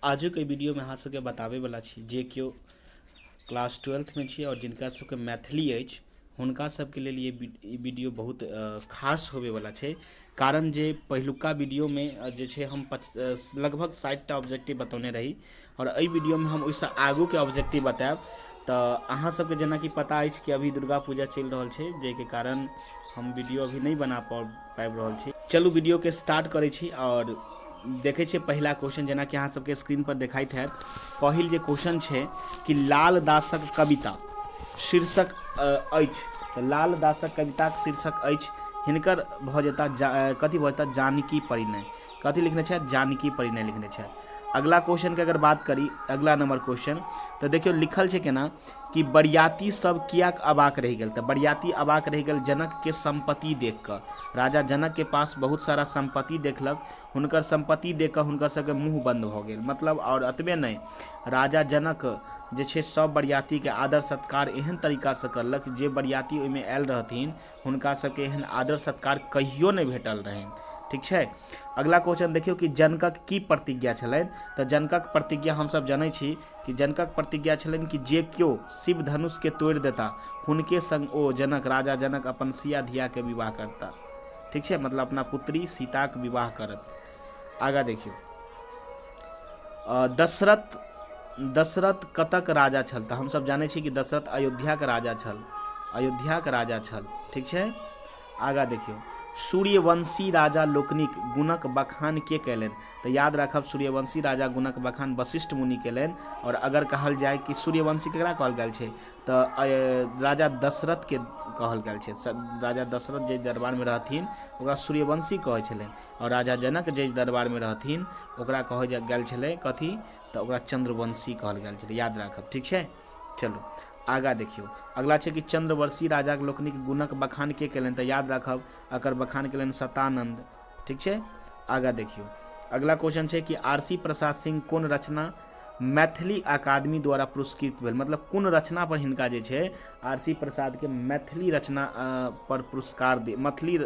आजू के वीडियो में अहाँ सबके बताबै वाला छी जे केओ क्लास 12th में छी और जिनका सबके मैथिली अछि हुनका सबके लेल ये वीडियो बहुत खास होबे वाला छै। कारण जे पहिलुका वीडियो में जे छै हम लगभग 60टा ऑब्जेक्टिव बतौने रही और एहि वीडियो में हम ओहिसँ आगू के ऑब्जेक्टिव बतायब। तो अहाँ सबके जेना कि पता अछि कि अभी दुर्गा पूजा चलि रहल छै, जाहिके कारण हम वीडियो अभी नहीं बना पाबि रहल छी। चलू वीडियो के स्टार्ट करै छी और देखै छियै पहिला क्वेश्चन जेना कि अहाँ सबके स्क्रीन पर देखाइत हैत। पहिल जे क्वेश्चन छै कि लाल दासक कविता शीर्षक अछि, तऽ लाल दासक कविताक शीर्षक अछि हिनकर भऽ जेता कथी भऽ जेता जानकी परिणय। कथी लिखने छथि? जानकी परिणय लिखने छथि। अगला क्वेश्चन के अगर बात करी, अगला नंबर क्वेश्चन, तो देखियो लिखल छै केना कि बरियाती सब कियाक अबाक रहि गेल। तऽ बरियाती अबाक रहि गेल जनक के संपत्ति देख कऽ। राजा जनक के पास बहुत सारा संपत्ति देखलक, हुनकर संपत्ति देख कऽ हुनकर सबके मुँह बंद भऽ गेल। मतलब और अतबे नहीं, राजा जनक जे छै सब बरियाती के आदर सत्कार एहन तरीका से करलक जे बरियाती ओहिमे आयल रहथिन हुनका सबके एहन आदर सत्कार कहियो नहीं भेटल रहनि। ठीक छै। अगला क्वेश्चन देखियो कि जनकक की प्रतिज्ञा छलनि। तऽ जनकक प्रतिज्ञा हम सब जानै छी कि जनकक प्रतिज्ञा छलनि कि जे केओ शिव धनुष के तोड़ि देता हुनके संग ओ जनक राजा जनक अपन सिया धिया के विवाह करता। ठीक छै, मतलब अपना पुत्री सीताक विवाह करत। आगा देखियो दशरथ कतक राजा छल। तऽ हम सब जानै छी कि दशरथ अयोध्या के राजा छल, अयोध्या के राजा छल। ठीक छै। आगा देखियो सूर्यवंशी राजा लोकनिक गुणक बखान के कयलनि। तऽ याद राखब सूर्यवंशी राजा गुणक बखान वशिष्ठ मुनि कयलनि। और अगर कहल जाए कि सूर्यवंशी केकरा कहल गेल छै तऽ राजा दशरथ के कहल गेल छै। राजा दशरथ जे दरबार में रहथिन ओकरा सूर्यवंशी कहै छलै और राजा जनक जे दरबार में रहथिन ओकरा कहल गेल छलै कथी, तऽ ओकरा चंद्रवंशी कहल गेल छलै। याद राखब। ठीक छै। चलो आगा देखियो अगला छै कि चंद्रवर्षी राजा लोकनिक गुणक बखान के कयलनि। तऽ याद राखब एकर बखान कयलनि सतानंद। ठीक छै। आगा देखियो अगला क्वेश्चन छै कि आरसी प्रसाद सिंह कोन रचना मैथिली अकादमी द्वारा पुरस्कृत भेल। मतलब कोन रचना पर हिनका जे छै आरसी प्रसाद के मैथिली रचना पर पुरस्कार मैथिली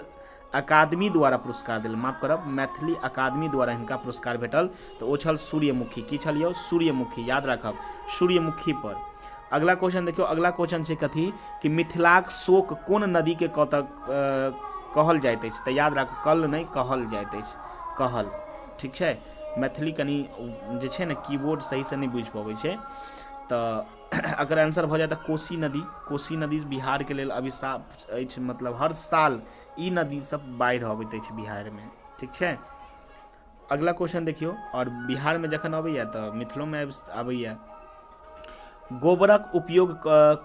अकादमी द्वारा पुरस्कार दिल, माफ करब मैथिली अकादमी द्वारा हिनका पुरस्कार भेटल। तऽ ओ छल सूर्यमुखी। की छल यौ? सूर्यमुखी। याद राखब सूर्यमुखी पर। अगला क्वेश्चन देखियो, अगला क्वेश्चन छै कथी कि मिथिलाक शोक कोन नदी के कहल जाइत अछि। तऽ याद राखू कल नहीं कहल जाइत अछि, कहल। ठीक छै। मैथिली कनी जे छै ने कीबोर्ड सही से नहीं बुझि पबै छै। तऽ अगर आंसर भऽ जाए तऽ कोसी नदी। कोसी नदी बिहार के लेल अभिशाप अछि, मतलब हर साल ई नदी सब बाढ़ि अबैत अछि बिहार में। ठीक छै। अगला क्वेश्चन देखियो, और बिहार में जखन अबैया तऽ मिथिलो में आबैया। गोबरक उपयोग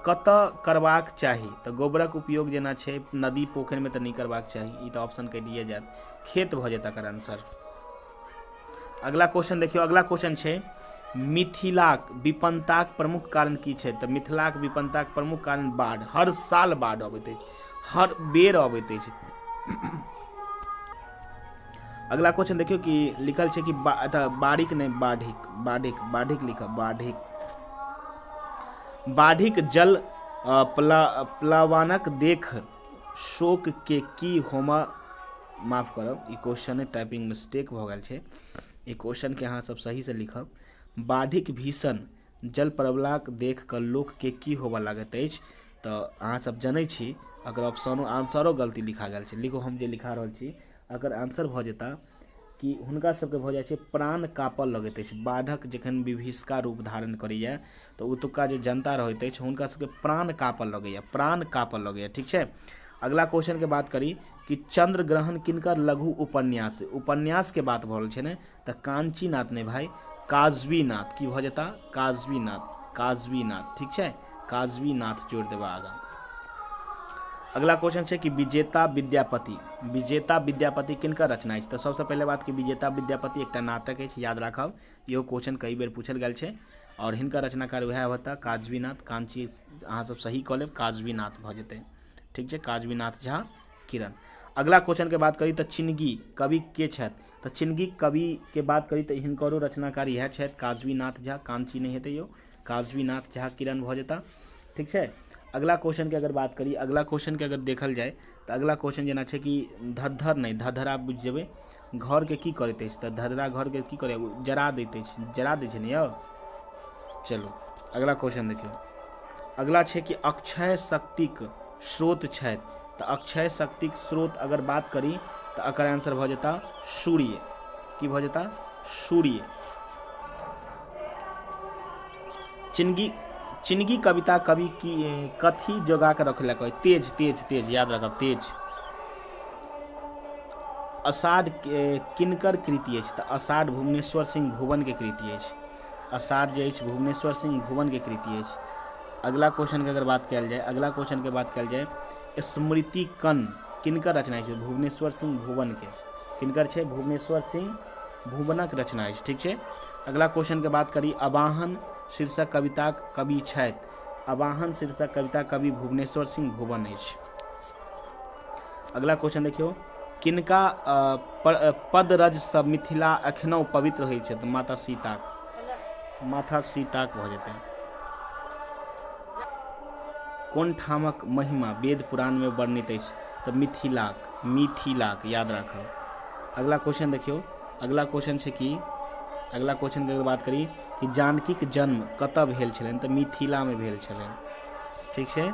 कतऽ करबाक चाही। तऽ गोबरक उपयोग जेना छै नदी पोखरि में तऽ नहीं करबाक चाही, ई तऽ ऑप्शन कटिए जायत, खेत भऽ जायत एकर आंसर। अगला क्वेश्चन देखियो, अगला क्वेश्चन छै मिथिलाक विपन्नताक प्रमुख कारण की छै। तऽ मिथिलाक विपन्नताक प्रमुख कारण बाढ़। हर साल बाढ़ अबैत अछि, हर बेर अबैत अछि। अगला क्वेश्चन देखियो कि लिखल छै कि बाढ़िक नहीं बाढ़िक, बाढ़िक बाढ़िक लिखब बाढ़िक। बाढ़िक जल प्लावनक देख शोक के की होमा, माफ करब ई क्वेश्चन टाइपिंग मिस्टेक भऽ गेल छै। ई क्वेश्चन के अहाँ सब सही से लिखब। बाढ़िक भीषण जल प्रबलाक देख कऽ लोक के की होबऽ लागत अछि। तऽ अहाँ सब जनै छी अगर ऑप्शनो आंसरो गलती लिखा गेल छै, लिखो हम जे लिखा रहल छी अगर आंसर भऽ जेता कि हुनका सबके भऽ जाइ छै प्राण काँपऽ लगैत अछि। बाढ़क जखन विभीषिका रूप धारण करैया तऽ ओतुका जे जनता रहैत अछि हुनका सबके प्राण काँपऽ लगैया, प्राण काँपऽ लगैया। ठीक छै। अगला क्वेश्चन के बात करी कि चंद्र ग्रहण किनकर लघु उपन्यास, उपन्यास के बात भऽ रहल छै ने, तऽ कांचीनाथ नहीं भाई काजवीनाथ। की भऽ जेता? काजवीनाथ, काजवीनाथ। ठीक छै। काजवीनाथ जोड़ देबा आगा। अगला क्वेश्चन छै कि विजेता विद्यापति, विजेता विद्यापति किनकर रचना अछि। तऽ सबसे पहले बात कि विजेता विद्यापति एकटा नाटक अछि। याद राखब इहो क्वेश्चन कई बेर पूछल गेल छै और हिनकर रचनाकार वएह होता काजवीनाथ। कांची अहाँ सब सही कऽ लेब, काजवीनाथ भऽ जेतै। ठीक छै। काजवीनाथ झा किरण। अगला क्वेश्चन के बात करी तऽ चिनगी कवि के छथि। तऽ चिनगी कवि के बात करी तऽ हिनकरो रचनाकार इएह छथि काजवीनाथ झा। कांची नहीं हेतै यौ, काजवीनाथ झा किरण भऽ जेता। ठीक छै। अगला क्वेश्चन के अगर बात करी, अगला क्वेश्चन के अगर देखल जाए तऽ अगला क्वेश्चन जेना छै कि धद्धर नहीं धधरा बुझि जेबै घर के की करैत अछि तऽ धधरा घर के की करे जरा दैत अछि, जरा दै छै ने यौ। चलू अगला क्वेश्चन देखियौ। अगला छै कि अक्षय शक्तिक स्रोत छथि, तऽ अक्षय शक्तिक स्रोत अगर बात करी तऽ एकर आंसर भऽ जेता सूर्य। की भऽ जेता? सूर्य। चिनगी कविता कवि की कथी जोगा के रखलक? तेज तेज तेज, याद रखब तेज। अषाढ़ किनकर कृति अछि? तऽ अषाढ़ भुवनेश्वर सिंह भुवन के कृति अछि। अषाढ़ जे अछि भुवनेश्वर सिंह भुवन के कृति अछि। अगला क्वेश्चन के अगर बात कयल जाए, अगला क्वेश्चन के बात कयल जाए, स्मृति कण किनकर रचना छै? भुवनेश्वर सिंह भुवन के। किनकर छै? भुवनेश्वर सिंह भुवनक रचना अछि। ठीक छै। अगला क्वेश्चन के बात करी, आवाहन शीर्षक कविताक कवि छथि। आवाहन शीर्षक कविता कवि भुवनेश्वर सिंह भुवन अछि। अगला क्वेश्चन देखियौ, किनका पदरज सँ मिथिला एखनहु पवित्र होइत छथि? माता सीताक। माता सीताक भऽ जेतै। कोन ठामक महिमा वेद पुराण में वर्णित अछि? तऽ मिथिलाक। मिथिलाक, याद राखब। अगला क्वेश्चन देखियौ। अगला क्वेश्चन छै कि अगला क्वेश्चन के अगर बात करी कि जानकीक जन्म कतऽ भेल छलनि? तऽ मिथिला में भेल छलनि। ठीक छै।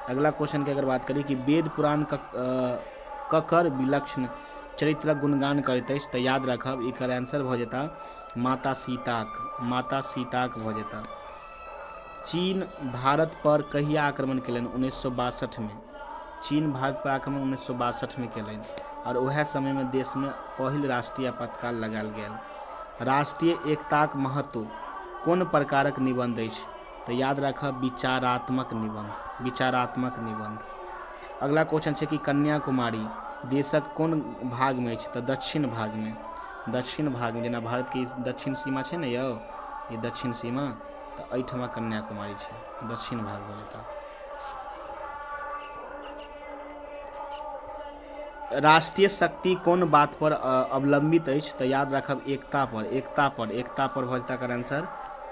अगला क्वेश्चन के अगर बात करी कि वेद पुराण ककर विलक्षण चरित्रक गुणगान करैत अछि? तऽ याद राखब एकर आंसर भऽ जेता माता सीताक। माता सीताक भऽ जेता। चीन भारत पर कहिया आक्रमण केलनि? 1962 में। चीन भारत पर आक्रमण 1962 में केलनि और उएह समय में देश में पहिल राष्ट्रीय आपातकाल लगायल गेल। राष्ट्रीय एकताक महत्व कोन प्रकारक निबंध अछि? तऽ याद राखब विचारात्मक निबंध। विचारात्मक निबंध। अगला क्वेश्चन छै कि कन्याकुमारी देशक कोन भाग में अछि? तऽ दक्षिण भाग में। दक्षिण भाग में, जेना भारत की दक्षिण सीमा छै ने यौ, ये दक्षिण सीमा, तऽ एहिठमा कन्याकुमारी छै, दक्षिण भाग भऽ जेता। राष्ट्रीय शक्ति कोन बात पर अवलंबित अछि? तऽ याद राखब एकता पर। एकता पर, एकता पर भऽ जेता एकर आंसर।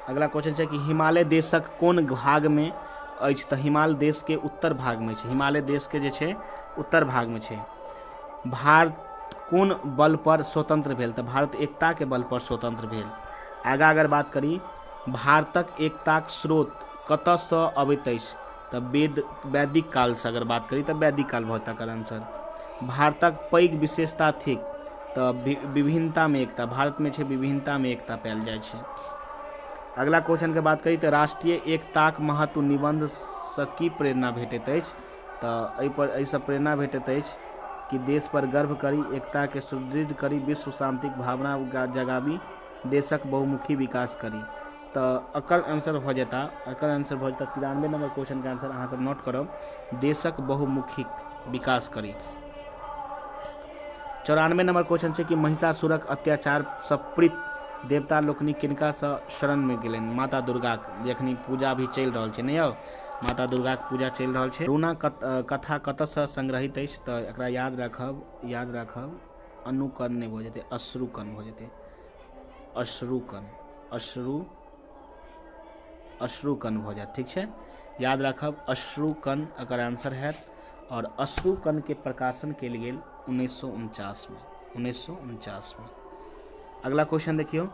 अगला क्वेश्चन छै कि हिमालय देशक कोन भाग में अछि? तऽ हिमालय देश के उत्तर भाग में छै। हिमालय देश के जे छै उत्तर भाग में छै। भारत कोन बल पर स्वतंत्र भेल? तऽ भारत एकता के बल पर स्वतंत्र भेल। आगा अगर बात करी भारतक एकताक स्रोत कतयसँ अबैत अछि? तऽ वैदिक काल से अगर बात करी तऽ वैदिक काल भऽ जेता एकर आंसर। भारतक पैघ विशेषता थिक तऽ विभिन्नता में एकता। भारत में छै विभिन्नता में एकता पायल जाइ छै। अगला क्वेश्चन के बात करी तऽ राष्ट्रीय एकताक महत्व निबंध सँ की प्रेरणा भेटैत अछि? तऽ एहिसँ प्रेरणा भेटैत अछि कि देश पर गर्व करी, एकता के सुदृढ़ करी, विश्व शांतिक भावना जगाबी, देशक बहुमुखी विकास करी। तऽ एकर आंसर भऽ जेता 93 नंबर क्वेश्चन के आंसर अहाँ सब नोट करब, देशक बहुमुखी विकास करी। 94 नंबर क्वेश्चन छै कि महिषासुरक अत्याचार सँ पीड़ित देवता लोकनि किनका सँ शरण में गेलनि? माता दुर्गाक। जखनी पूजा भी चलि रहल छै ने यौ, माता दुर्गा के पूजा चलि रहल छै। रूना कथा कतयसँ संग्रहित अछि? तऽ एकरा याद राखब अनुकरण नहि भऽ जेतै, अश्रुकण भऽ जेतै। अश्रुकण भऽ जायत। ठीक छै। याद राखब अश्रुकण एकर आंसर हैत। और अश्रुकण के प्रकाशन कयल गेल 1949 में। 1949 में। अगला क्वेश्चन देखियौ।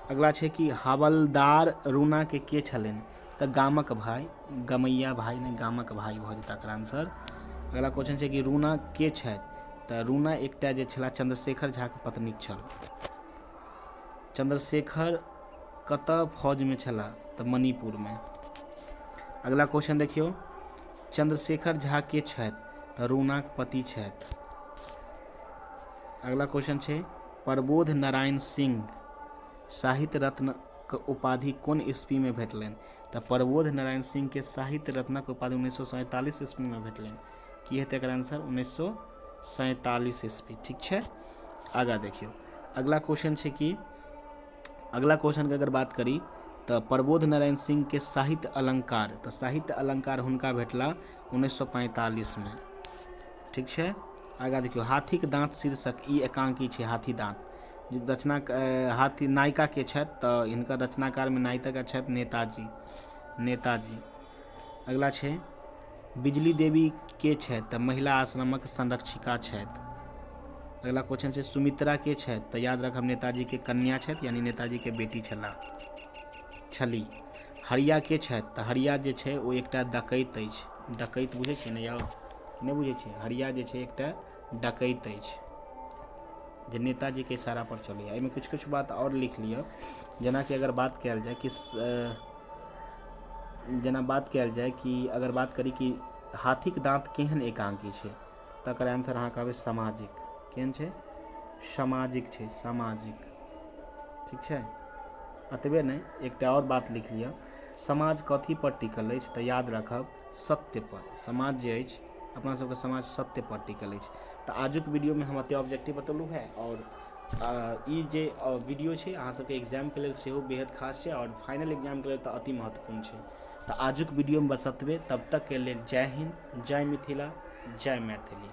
अगला छै कि हवलदार रूना के छलनि? तऽ गामक भाई, गमैया भाई ने गामक भाई भऽ जेता एकर आंसर। अगला क्वेश्चन छै कि रूना के छथि? तऽ रूना एकटा जे छलाह चंद्रशेखर झा के पत्नी छल। चंद्रशेखर कतऽ फौज में छलाह? तऽ मणिपुर में। अगला क्वेश्चन देखियौ, चंद्रशेखर झा के छथि? तऽ रूनाक पति छथि। अगला क्वेश्चन छै प्रबोध नारायण सिंह साहित्य रत्न के उपाधि कोन ईस्वी में भेटलनि? तऽ प्रबोध नारायण सिंह के साहित्य रत्नक उपाधि 1947 ईस्वी में भेटलनि। की हेतै एकर आंसर? 1947 ईस्वी। ठीक छै। आगा देखियौ। अगला क्वेश्चन छै कि अगला क्वेश्चन के अगर बात करी तऽ प्रबोध नारायण सिंह के साहित्य अलंकार, तऽ साहित्य अलंकार हुनका भेटला 1945 में। ठीक छै। आगा देखियौ, हाथीक दाँत शीर्षक ई एकांकी छै। हाथी दाँत रचना हाथी नायिका के छथि? तऽ हिनकर रचनाकार में नायिका छथि नेताजी। अगला छै बिजली देवी के छथि? तऽ महिला आश्रमक संरक्षिका छथि। अगला क्वेश्चन छै सुमित्रा के छथि तऽ याद रखब नेताजी के कन्या छथि, यानी नेताजी के बेटी छली। हरिया के छथि तऽ हरिया जे छै ओ एकटा डकैत अछि। डकैत बुझै छियै ने यौ, नहि बुझै छियै? हरिया जे छै एकटा डकैत अछि जे नेताजी के इशारा पर चलैया। एहिमे किछु किछु बात और लिख लिअ, जेनाकि अगर बात कयल जाय कि अगर बात करी कि हाथीक दाँत केहन एकांकी छै, तकर आंसर अहाँ कहबै सामाजिक। केहन छै? सामाजिक छै, सामाजिक। ठीक छै? अतबे नहीं, एकटा और बात लिख लिअ, समाज कथी पर टिकल अछि तऽ याद रखब सत्य पर। समाज जे अछि अपना सबके समाज सत्य पर टिकल अछि। तऽ आजुक वीडियो में हम एते ऑब्जेक्टिव बतेलहुँ है, और ई जे वीडियो छै अहाँ सबके एग्जाम के लेल सेहो बेहद खास छै, और फाइनल एग्जाम के लेल तऽ अति महत्वपूर्ण छै। तऽ आजुक वीडियो में बस एतबे। तब तक के लेल जय हिंद, जय मिथिला, जय मैथिली।